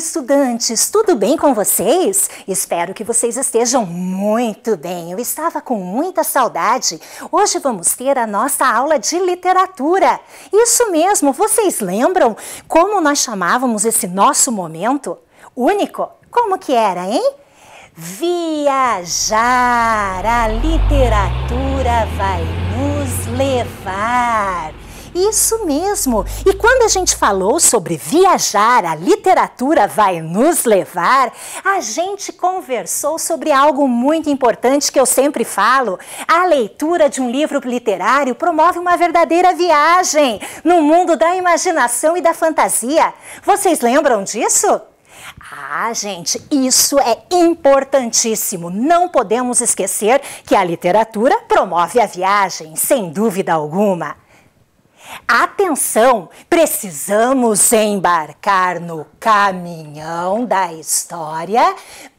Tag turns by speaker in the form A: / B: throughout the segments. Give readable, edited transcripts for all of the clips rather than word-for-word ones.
A: estudantes, tudo bem com vocês? Espero que vocês estejam muito bem. Eu estava com muita saudade. Hoje vamos ter a nossa aula de literatura. Isso mesmo, vocês lembram como nós chamávamos esse nosso momento único? Como que era, hein? Viajar, a literatura vai nos levar. Isso mesmo! E quando a gente falou sobre viajar, a literatura vai nos levar, a gente conversou sobre algo muito importante que eu sempre falo. A leitura de um livro literário promove uma verdadeira viagem no mundo da imaginação e da fantasia. Vocês lembram disso? Ah, gente, isso é importantíssimo. Não podemos esquecer que a literatura promove a viagem, sem dúvida alguma. Atenção, precisamos embarcar no caminhão da história,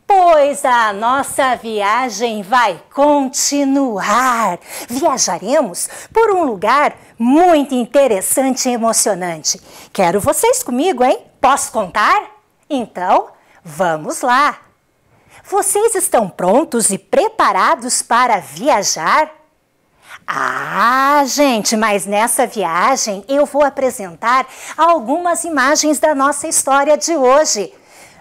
A: pois a nossa viagem vai continuar. Viajaremos por um lugar muito interessante e emocionante. Quero vocês comigo, hein? Posso contar? Então, vamos lá! Vocês estão prontos e preparados para viajar? Ah, gente, mas nessa viagem eu vou apresentar algumas imagens da nossa história de hoje.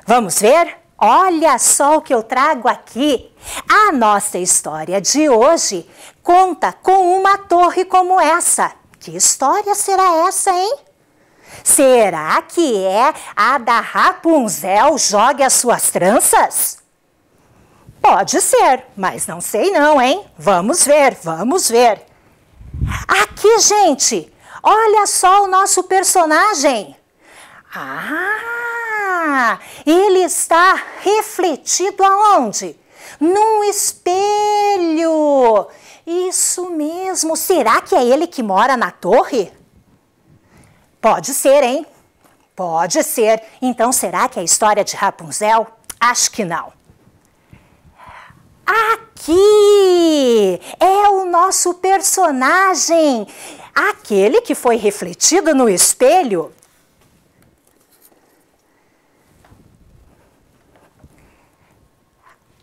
A: Vamos ver? Olha só o que eu trago aqui. A nossa história de hoje conta com uma torre como essa. Que história será essa, hein? Será que é a da Rapunzel jogue as suas tranças? Pode ser, mas não sei não, hein? Vamos ver, vamos ver. Aqui, gente, olha só o nosso personagem. Ah, ele está refletido aonde? Num espelho. Isso mesmo, será que é ele que mora na torre? Pode ser, hein? Pode ser. Então, será que é a história de Rapunzel? Acho que não. Aqui é o nosso personagem, aquele que foi refletido no espelho.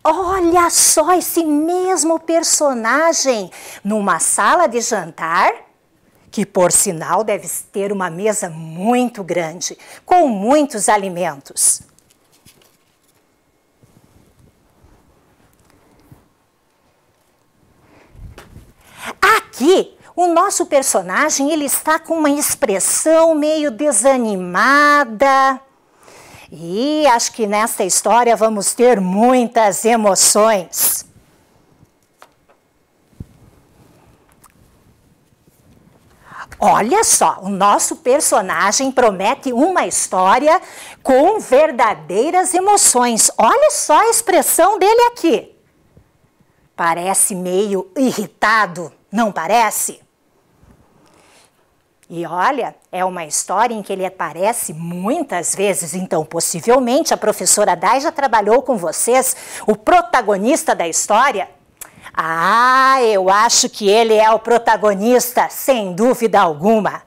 A: Olha só esse mesmo personagem numa sala de jantar, que por sinal deve ter uma mesa muito grande, com muitos alimentos. Aqui, o nosso personagem, ele está com uma expressão meio desanimada. E acho que nessa história vamos ter muitas emoções. Olha só, o nosso personagem promete uma história com verdadeiras emoções. Olha só a expressão dele aqui. Parece meio irritado, não parece? E olha, é uma história em que ele aparece muitas vezes, então possivelmente a professora Dai já trabalhou com vocês, o protagonista da história. Ah, eu acho que ele é o protagonista, sem dúvida alguma.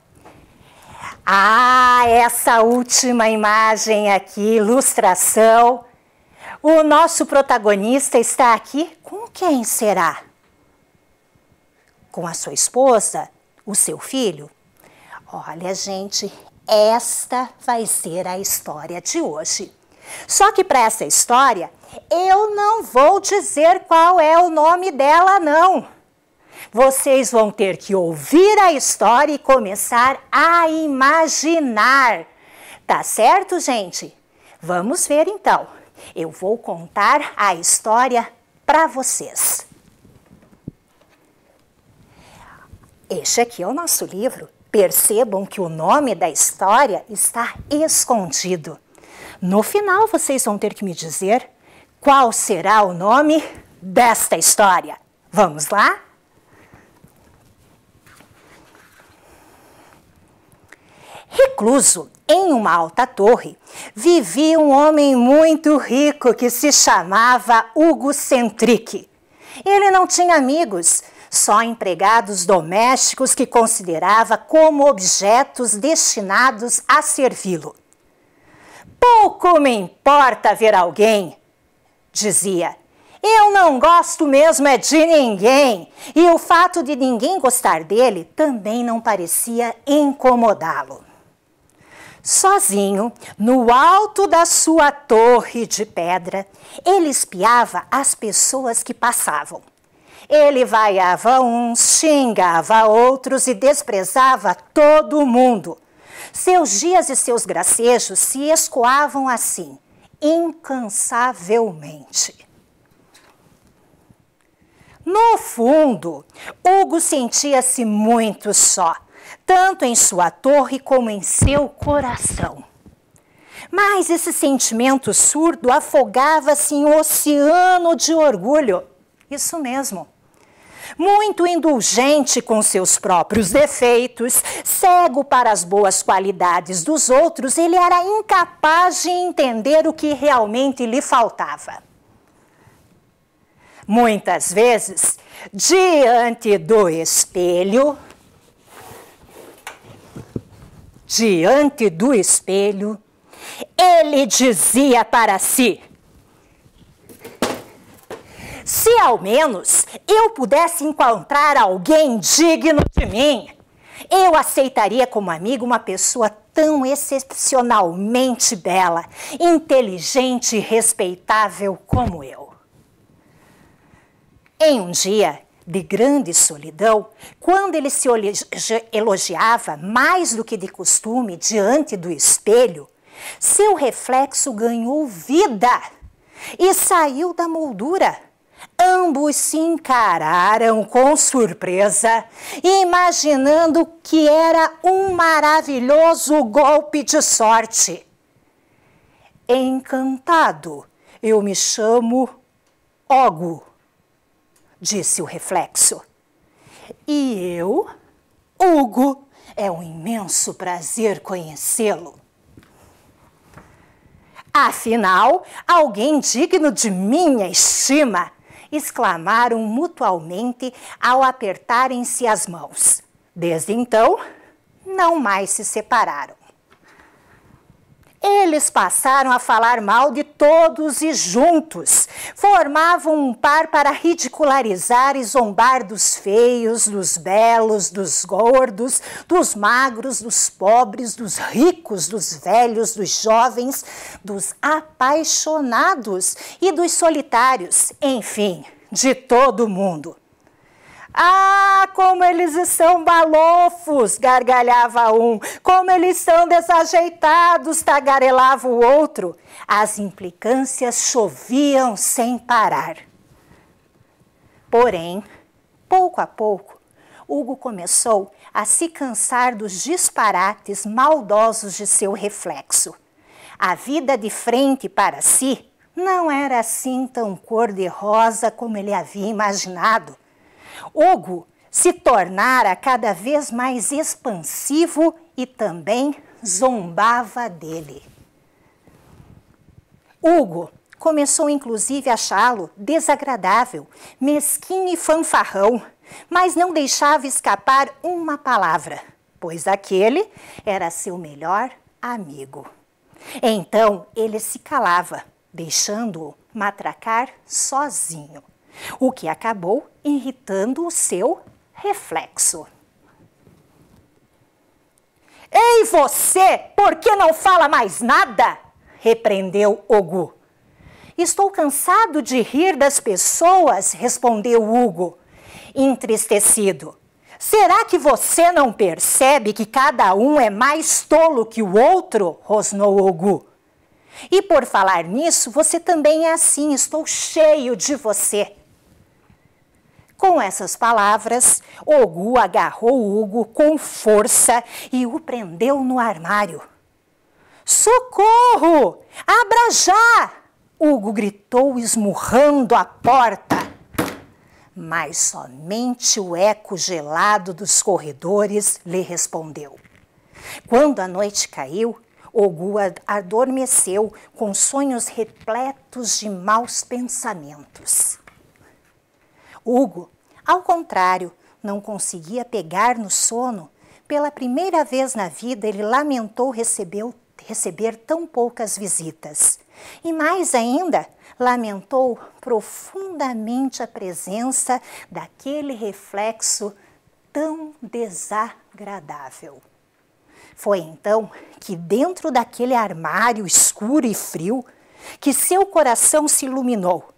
A: Ah, essa última imagem aqui, ilustração. O nosso protagonista está aqui com quem será? Com a sua esposa? O seu filho? Olha, gente, esta vai ser a história de hoje. Só que para essa história, eu não vou dizer qual é o nome dela, não. Vocês vão ter que ouvir a história e começar a imaginar. Tá certo, gente? Vamos ver então. Eu vou contar a história para vocês. Este aqui é o nosso livro. Percebam que o nome da história está escondido. No final, vocês vão ter que me dizer qual será o nome desta história. Vamos lá? Recluso em uma alta torre, vivia um homem muito rico que se chamava Hugo Centric. Ele não tinha amigos, só empregados domésticos que considerava como objetos destinados a servi-lo. Pouco Pouco me importa ver alguém, dizia. Eu não gosto mesmo é de ninguém. E o fato de ninguém gostar dele também não parecia incomodá-lo. Sozinho, no alto da sua torre de pedra, ele espiava as pessoas que passavam. Ele vaiava uns, xingava outros e desprezava todo mundo. Seus dias e seus gracejos se escoavam assim, incansavelmente. No fundo, Hugo sentia-se muito só, tanto em sua torre como em seu coração. Mas esse sentimento surdo afogava-se em um oceano de orgulho. Isso mesmo. Muito indulgente com seus próprios defeitos, cego para as boas qualidades dos outros, ele era incapaz de entender o que realmente lhe faltava. Muitas vezes, diante do espelho, ele dizia para si: se ao menos eu pudesse encontrar alguém digno de mim, eu aceitaria como amigo uma pessoa tão excepcionalmente bela, inteligente e respeitável como eu. Em um dia de grande solidão, quando ele se elogiava mais do que de costume diante do espelho, seu reflexo ganhou vida e saiu da moldura. Ambos se encararam com surpresa, imaginando que era um maravilhoso golpe de sorte. Encantado, eu me chamo Hugo, disse o reflexo. E eu, Hugo, é um imenso prazer conhecê-lo. Afinal, alguém digno de minha estima, exclamaram mutualmente ao apertarem-se as mãos. Desde então, não mais se separaram. Eles passaram a falar mal de todos e juntos formavam um par para ridicularizar e zombar dos feios, dos belos, dos gordos, dos magros, dos pobres, dos ricos, dos velhos, dos jovens, dos apaixonados e dos solitários, enfim, de todo mundo. Ah, como eles são balofos, gargalhava um. Como eles são desajeitados, tagarelava o outro. As implicâncias choviam sem parar. Porém, pouco a pouco, Hugo começou a se cansar dos disparates maldosos de seu reflexo. A vida de frente para si não era assim tão cor-de-rosa como ele havia imaginado. Hugo se tornara cada vez mais expansivo e também zombava dele. Hugo começou inclusive a achá-lo desagradável, mesquinho e fanfarrão, mas não deixava escapar uma palavra, pois aquele era seu melhor amigo. Então ele se calava, deixando-o matracar sozinho, o que acabou irritando o seu reflexo. Ei, você, por que não fala mais nada? Repreendeu Hugo. Estou cansado de rir das pessoas, respondeu Hugo, entristecido. Será que você não percebe que cada um é mais tolo que o outro? Rosnou Hugo. E por falar nisso, você também é assim, estou cheio de você. Com essas palavras, Hugo agarrou Hugo com força e o prendeu no armário. Socorro! Abra já! Hugo gritou, esmurrando a porta. Mas somente o eco gelado dos corredores lhe respondeu. Quando a noite caiu, Hugo adormeceu com sonhos repletos de maus pensamentos. Hugo, ao contrário, não conseguia pegar no sono. Pela primeira vez na vida, ele lamentou receber receber tão poucas visitas. E mais ainda, lamentou profundamente a presença daquele reflexo tão desagradável. Foi então que dentro daquele armário escuro e frio, que seu coração se iluminou.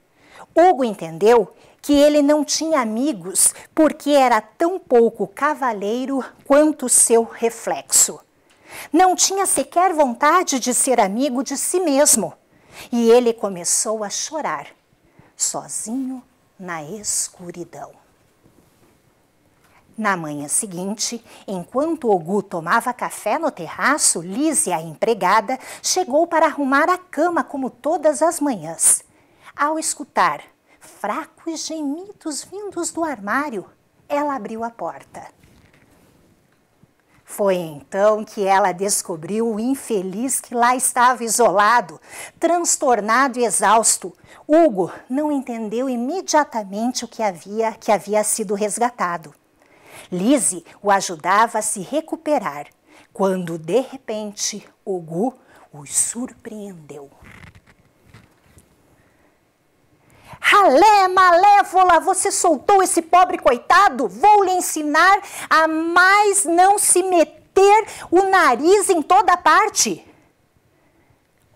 A: Hugo entendeu que ele não tinha amigos porque era tão pouco cavalheiro quanto seu reflexo. Não tinha sequer vontade de ser amigo de si mesmo. E ele começou a chorar, sozinho na escuridão. Na manhã seguinte, enquanto Hugo tomava café no terraço, Lise, a empregada, chegou para arrumar a cama como todas as manhãs. Ao escutar fracos gemidos vindos do armário, ela abriu a porta. Foi então que ela descobriu o infeliz que lá estava isolado, transtornado e exausto. Hugo não entendeu imediatamente que havia sido resgatado. Lise o ajudava a se recuperar, quando de repente Hugo os surpreendeu. Ralé, malévola, você soltou esse pobre coitado? Vou lhe ensinar a mais não se meter o nariz em toda parte.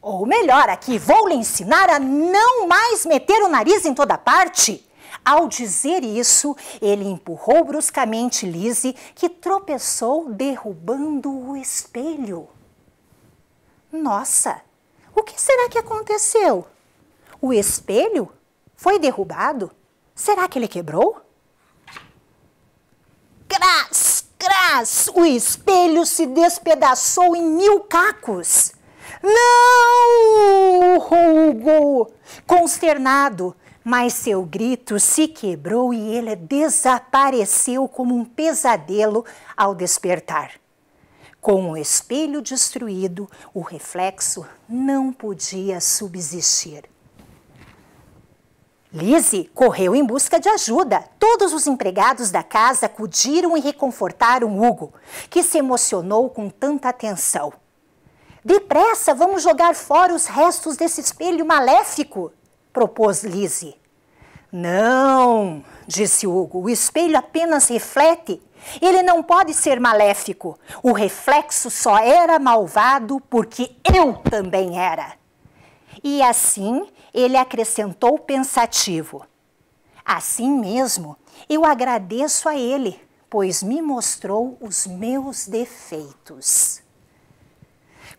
A: Ou melhor aqui, vou lhe ensinar a não mais meter o nariz em toda parte. Ao dizer isso, ele empurrou bruscamente Lise, que tropeçou derrubando o espelho. Nossa, o que será que aconteceu? O espelho foi derrubado? Será que ele quebrou? Crás, crás! O espelho se despedaçou em 1000 cacos. Não! Hugo! Consternado, mas seu grito se quebrou e ele desapareceu como um pesadelo ao despertar. Com o espelho destruído, o reflexo não podia subsistir. Lise correu em busca de ajuda. Todos os empregados da casa acudiram e reconfortaram Hugo, que se emocionou com tanta atenção. Depressa, vamos jogar fora os restos desse espelho maléfico, propôs Lise. Não, disse Hugo, o espelho apenas reflete. Ele não pode ser maléfico. O reflexo só era malvado porque eu também era. E assim ele acrescentou pensativo. Assim mesmo, eu agradeço a ele, pois me mostrou os meus defeitos.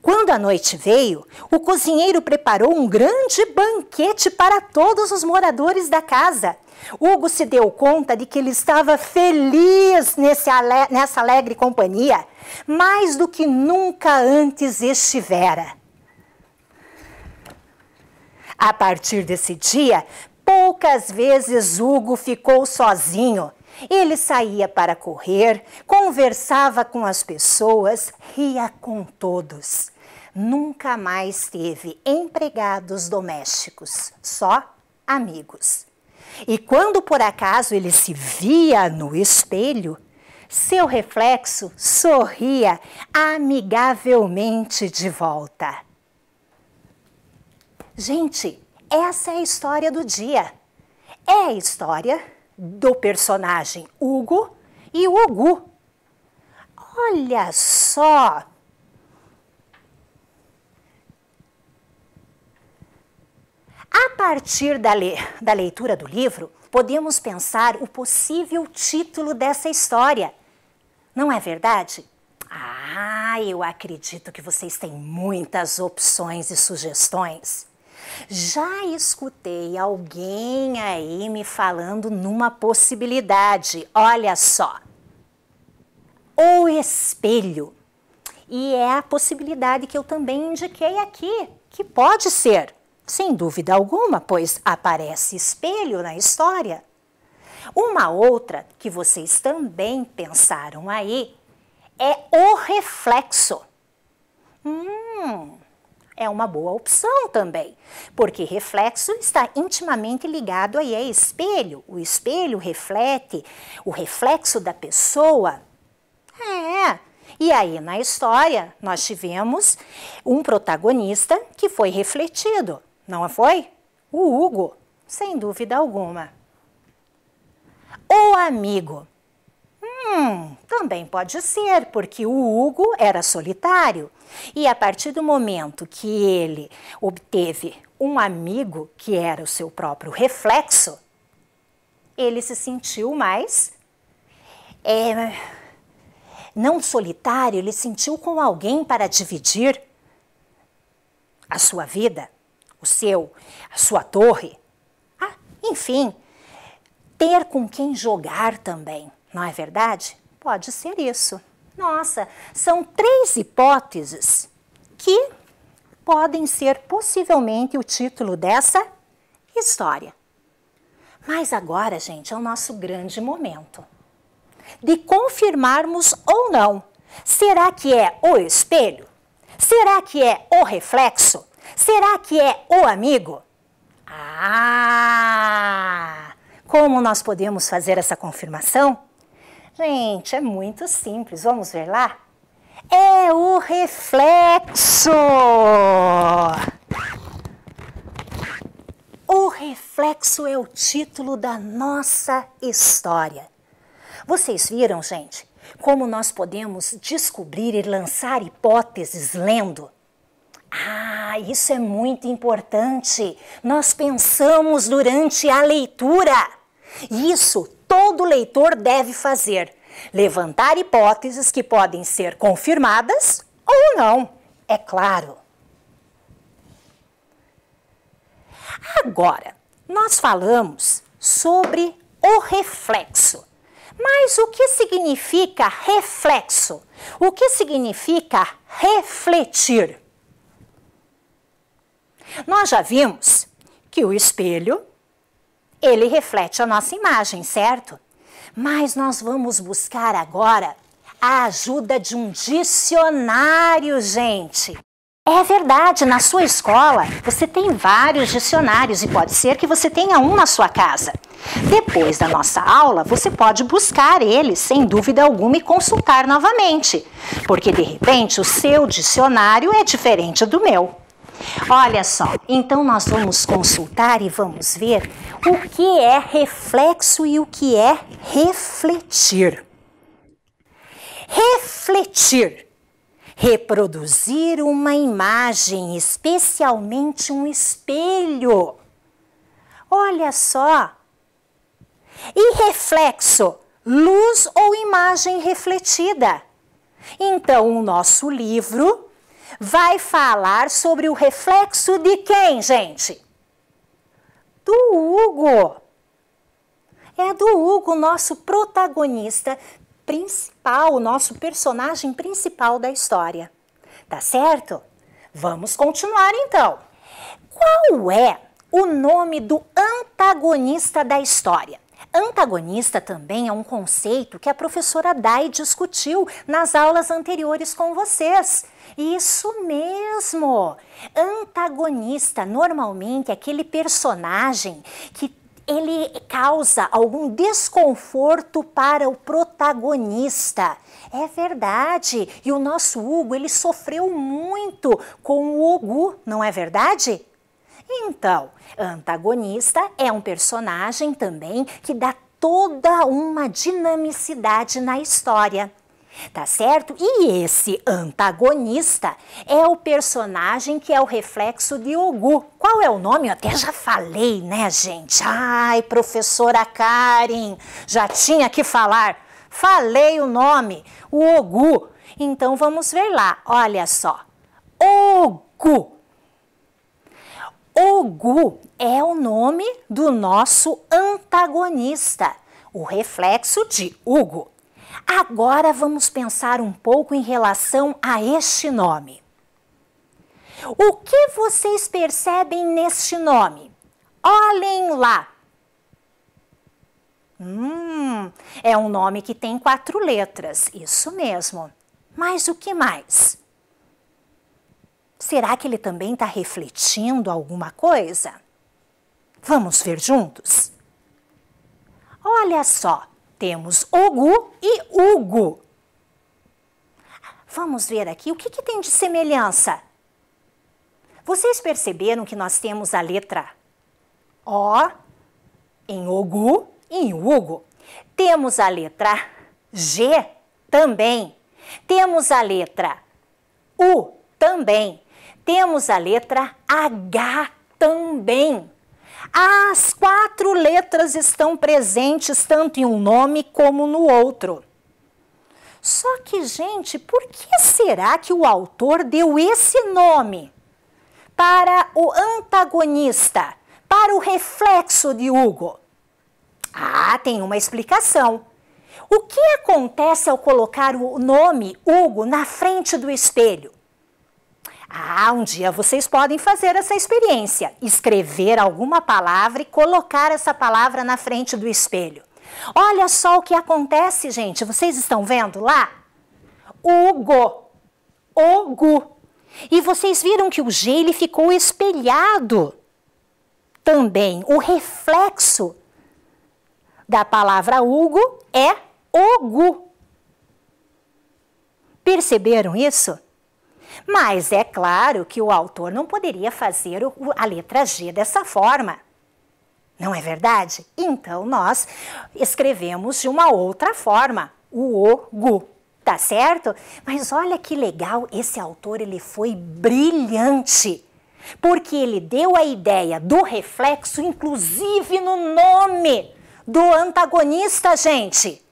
A: Quando a noite veio, o cozinheiro preparou um grande banquete para todos os moradores da casa. Hugo se deu conta de que ele estava feliz nessa alegre companhia, mais do que nunca antes estivera. A partir desse dia, poucas vezes Hugo ficou sozinho. Ele saía para correr, conversava com as pessoas, ria com todos. Nunca mais teve empregados domésticos, só amigos. E quando por acaso ele se via no espelho, seu reflexo sorria amigavelmente de volta. Gente, essa é a história do dia. É a história do personagem Hugo e o Ugu. Olha só! A partir da leitura do livro, podemos pensar o possível título dessa história. Não é verdade? Ah, eu acredito que vocês têm muitas opções e sugestões. Já escutei alguém aí me falando numa possibilidade, olha só. O espelho. E é a possibilidade que eu também indiquei aqui, que pode ser, sem dúvida alguma, pois aparece espelho na história. Uma outra que vocês também pensaram aí é o reflexo. É uma boa opção também, porque reflexo está intimamente ligado aí a espelho. O espelho reflete o reflexo da pessoa. E aí, na história, nós tivemos um protagonista que foi refletido, não foi? O Hugo, sem dúvida alguma. O amigo. Também pode ser, porque o Hugo era solitário. E a partir do momento que ele obteve um amigo que era o seu próprio reflexo, ele se sentiu mais... não solitário, ele sentiu com alguém para dividir a sua vida, a sua torre. Enfim, ter com quem jogar também, não é verdade? Pode ser isso. Nossa, são 3 hipóteses que podem ser possivelmente o título dessa história. Mas agora, gente, é o nosso grande momento de confirmarmos ou não. Será que é o espelho? Será que é o reflexo? Será que é o amigo? Como nós podemos fazer essa confirmação? Gente, é muito simples. Vamos ver lá? É o reflexo! O reflexo é o título da nossa história. Vocês viram, gente, como nós podemos descobrir e lançar hipóteses lendo? Isso é muito importante. Nós pensamos durante a leitura. Isso todo leitor deve fazer. Levantar hipóteses que podem ser confirmadas ou não, é claro. Agora, nós falamos sobre o reflexo. Mas o que significa reflexo? O que significa refletir? Nós já vimos que o espelho, ele reflete a nossa imagem, certo? Mas nós vamos buscar agora a ajuda de um dicionário, gente. É verdade, na sua escola você tem vários dicionários e pode ser que você tenha um na sua casa. Depois da nossa aula, você pode buscar eles, sem dúvida alguma, e consultar novamente, porque de repente o seu dicionário é diferente do meu. Olha só, então nós vamos consultar e vamos ver o que é reflexo e o que é refletir. Refletir. Reproduzir uma imagem, especialmente um espelho. Olha só. E reflexo, luz ou imagem refletida. Então, o nosso livro vai falar sobre o reflexo de quem, gente? Do Hugo. É do Hugo, nosso protagonista principal, o nosso personagem principal da história. Tá certo? Vamos continuar então. Qual é o nome do antagonista da história? Antagonista também é um conceito que a professora Dai discutiu nas aulas anteriores com vocês. Isso mesmo! Antagonista normalmente é aquele personagem que ele causa algum desconforto para o protagonista. É verdade. E o nosso Hugo, ele sofreu muito com o Ogu, não é verdade? Então, antagonista é um personagem também que dá toda uma dinamicidade na história. Tá certo? E esse antagonista é o personagem que é o reflexo de Ogu. Qual é o nome? Eu até já falei, né, gente? Ai, professora Karen, já tinha que falar. Falei o nome, o Ogu. Então vamos ver lá, olha só. Ogu. Ogu é o nome do nosso antagonista, o reflexo de Hugo. Agora vamos pensar um pouco em relação a este nome. O que vocês percebem neste nome? Olhem lá. É um nome que tem 4 letras, isso mesmo. Mas o que mais? Será que ele também está refletindo alguma coisa? Vamos ver juntos? Olha só. Temos Ogu e Hugo. Vamos ver aqui, o que tem de semelhança? Vocês perceberam que nós temos a letra O em Ogu e em Ugo. Temos a letra G também. Temos a letra U também. Temos a letra H também. As 4 letras estão presentes tanto em um nome como no outro. Só que, gente, por que será que o autor deu esse nome para o antagonista, para o reflexo de Ugo? Ah, tem uma explicação. O que acontece ao colocar o nome Ugo na frente do espelho? Ah, um dia vocês podem fazer essa experiência, escrever alguma palavra e colocar essa palavra na frente do espelho. Olha só o que acontece, gente, vocês estão vendo lá? Ugo, Ogu. E vocês viram que o G ele ficou espelhado também. O reflexo da palavra Ugo é Ogu. Perceberam isso? Mas é claro que o autor não poderia fazer a letra G dessa forma. Não é verdade? Então nós escrevemos de uma outra forma, o Ogu, tá certo? Mas olha que legal, esse autor ele foi brilhante, porque ele deu a ideia do reflexo, inclusive no nome do antagonista, gente.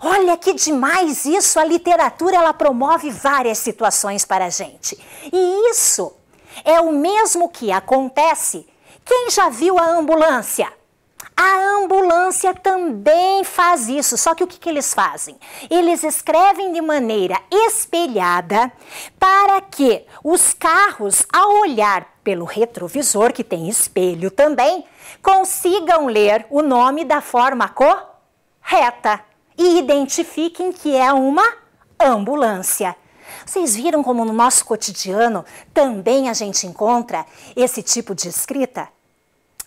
A: Olha que demais isso, a literatura ela promove várias situações para a gente. E isso é o mesmo que acontece. Quem já viu a ambulância? A ambulância também faz isso, só que o que eles fazem? Eles escrevem de maneira espelhada para que os carros, ao olhar pelo retrovisor, que tem espelho também, consigam ler o nome da forma correta e identifiquem que é uma ambulância. Vocês viram como no nosso cotidiano também a gente encontra esse tipo de escrita?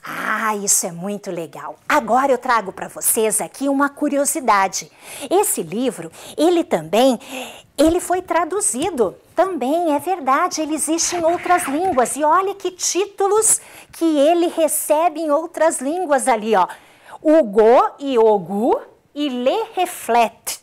A: Ah, isso é muito legal. Agora eu trago para vocês aqui uma curiosidade. Esse livro, ele foi traduzido. Também, é verdade, ele existe em outras línguas. E olha que títulos que ele recebe em outras línguas ali, ó. Ugo e Ogu e Le Reflète,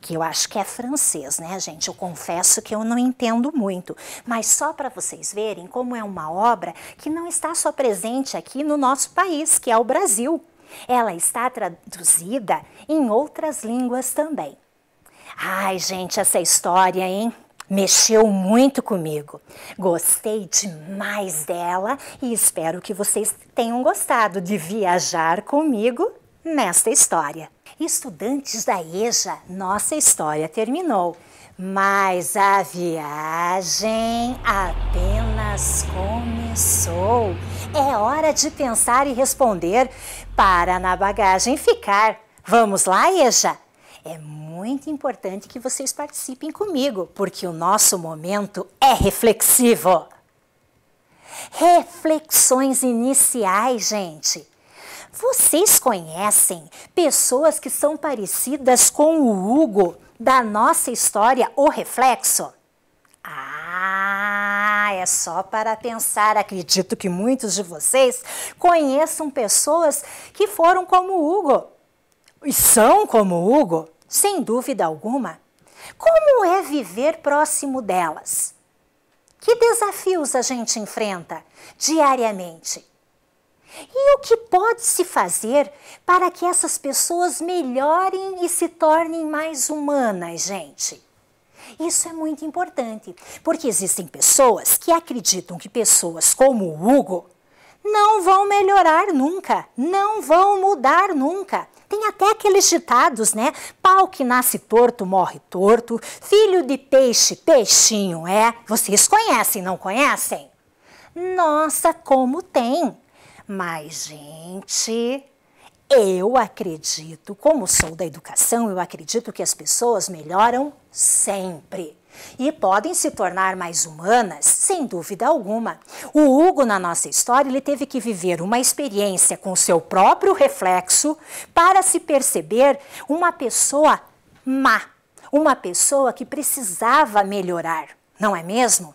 A: que eu acho que é francês, né, gente? Eu confesso que eu não entendo muito, mas só para vocês verem como é uma obra que não está só presente aqui no nosso país, que é o Brasil. Ela está traduzida em outras línguas também. Ai, gente, essa história, hein? Mexeu muito comigo. Gostei demais dela e espero que vocês tenham gostado de viajar comigo nesta história. Estudantes da EJA, nossa história terminou, mas a viagem apenas começou. É hora de pensar e responder para na bagagem ficar. Vamos lá, EJA? É muito importante que vocês participem comigo, porque o nosso momento é reflexivo. Reflexões iniciais, gente. Vocês conhecem pessoas que são parecidas com o Ugo da nossa história O Reflexo? Ah, é só para pensar. Acredito que muitos de vocês conheçam pessoas que foram como o Ugo. E são como o Ugo, sem dúvida alguma. Como é viver próximo delas? Que desafios a gente enfrenta diariamente? E o que pode se fazer para que essas pessoas melhorem e se tornem mais humanas, gente? Isso é muito importante, porque existem pessoas que acreditam que pessoas como o Ugo não vão melhorar nunca, não vão mudar nunca. Tem até aqueles ditados, né? Pau que nasce torto, morre torto. Filho de peixe, peixinho é. Vocês conhecem, não conhecem? Nossa, como tem! Mas, gente, eu acredito, como sou da educação, eu acredito que as pessoas melhoram sempre. E podem se tornar mais humanas, sem dúvida alguma. O Ugo, na nossa história, ele teve que viver uma experiência com o seu próprio reflexo para se perceber uma pessoa má, uma pessoa que precisava melhorar, não é mesmo?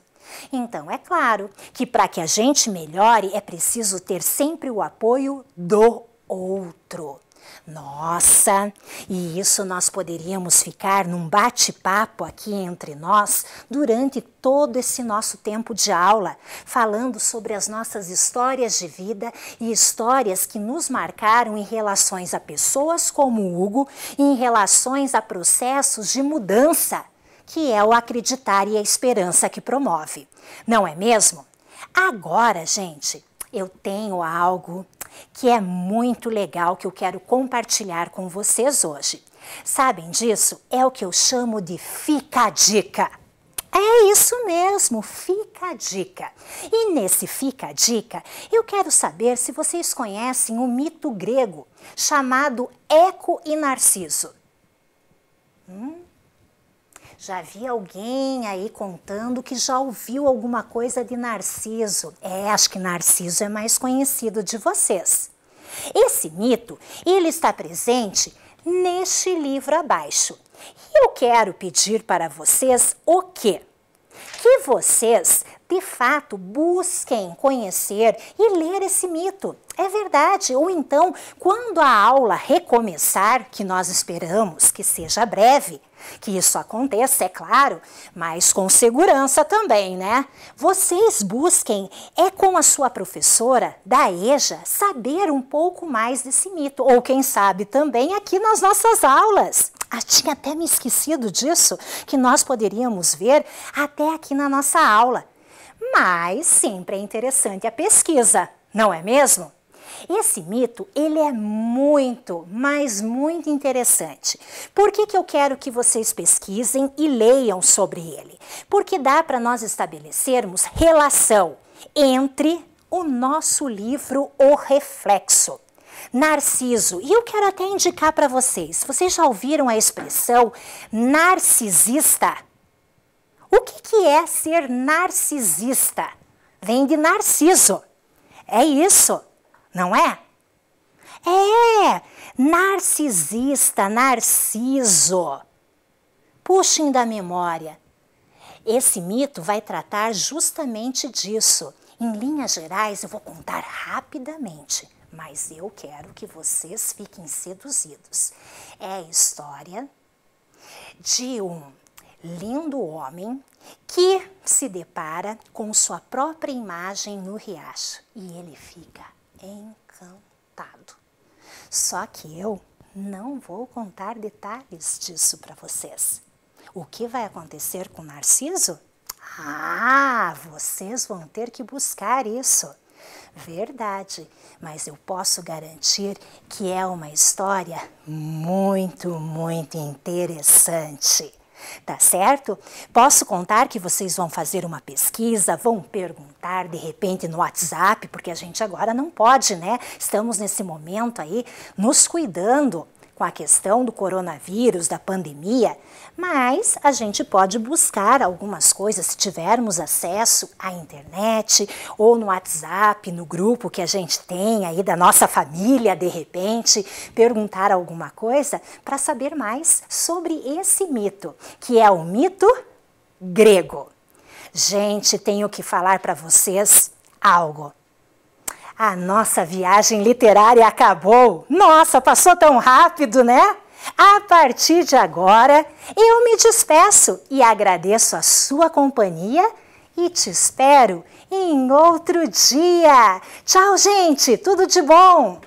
A: Então, é claro que para que a gente melhore é preciso ter sempre o apoio do outro. Nossa, e isso nós poderíamos ficar num bate-papo aqui entre nós durante todo esse nosso tempo de aula, falando sobre as nossas histórias de vida e histórias que nos marcaram em relações a pessoas como o Hugo e em relações a processos de mudança, que é o acreditar e a esperança que promove. Não é mesmo? Agora, gente, eu tenho algo que é muito legal que eu quero compartilhar com vocês hoje. Sabem disso? É o que eu chamo de Fica a Dica. É isso mesmo, Fica a Dica. E nesse Fica a Dica, eu quero saber se vocês conhecem o mito grego chamado Eco e Narciso. Já vi alguém aí contando que já ouviu alguma coisa de Narciso. Acho que Narciso é mais conhecido de vocês. Esse mito, ele está presente neste livro abaixo. E eu quero pedir para vocês o quê? Que vocês, de fato, busquem conhecer e ler esse mito. É verdade. Ou então, quando a aula recomeçar, que nós esperamos que seja breve, que isso aconteça, é claro, mas com segurança também, né? Vocês busquem, com a sua professora da EJA, saber um pouco mais desse mito. Ou quem sabe também aqui nas nossas aulas. Tinha até me esquecido disso, que nós poderíamos ver até aqui na nossa aula. Mas sempre é interessante a pesquisa, não é mesmo? Esse mito, ele é muito, mas muito interessante. Por que eu quero que vocês pesquisem e leiam sobre ele? Porque dá para nós estabelecermos relação entre o nosso livro O Reflexo, Narciso. E eu quero até indicar para vocês já ouviram a expressão narcisista? O que é ser narcisista? Vem de Narciso. É isso. Não é? Narcisista, Narciso. Puxem da memória. Esse mito vai tratar justamente disso. Em linhas gerais, eu vou contar rapidamente, mas eu quero que vocês fiquem seduzidos. É a história de um lindo homem que se depara com sua própria imagem no riacho e ele fica encantado. Só que eu não vou contar detalhes disso para vocês. O que vai acontecer com Narciso? Vocês vão ter que buscar isso. Verdade, mas eu posso garantir que é uma história muito, muito interessante. Tá certo? Posso contar que vocês vão fazer uma pesquisa, vão perguntar de repente no WhatsApp, porque a gente agora não pode, né? Estamos nesse momento aí nos cuidando com a questão do coronavírus, da pandemia, mas a gente pode buscar algumas coisas se tivermos acesso à internet ou no WhatsApp, no grupo que a gente tem aí da nossa família, de repente, perguntar alguma coisa para saber mais sobre esse mito, que é o mito grego. Gente, tenho que falar para vocês algo. A nossa viagem literária acabou. Nossa, passou tão rápido, né? A partir de agora, eu me despeço e agradeço a sua companhia e te espero em outro dia. Tchau, gente! Tudo de bom!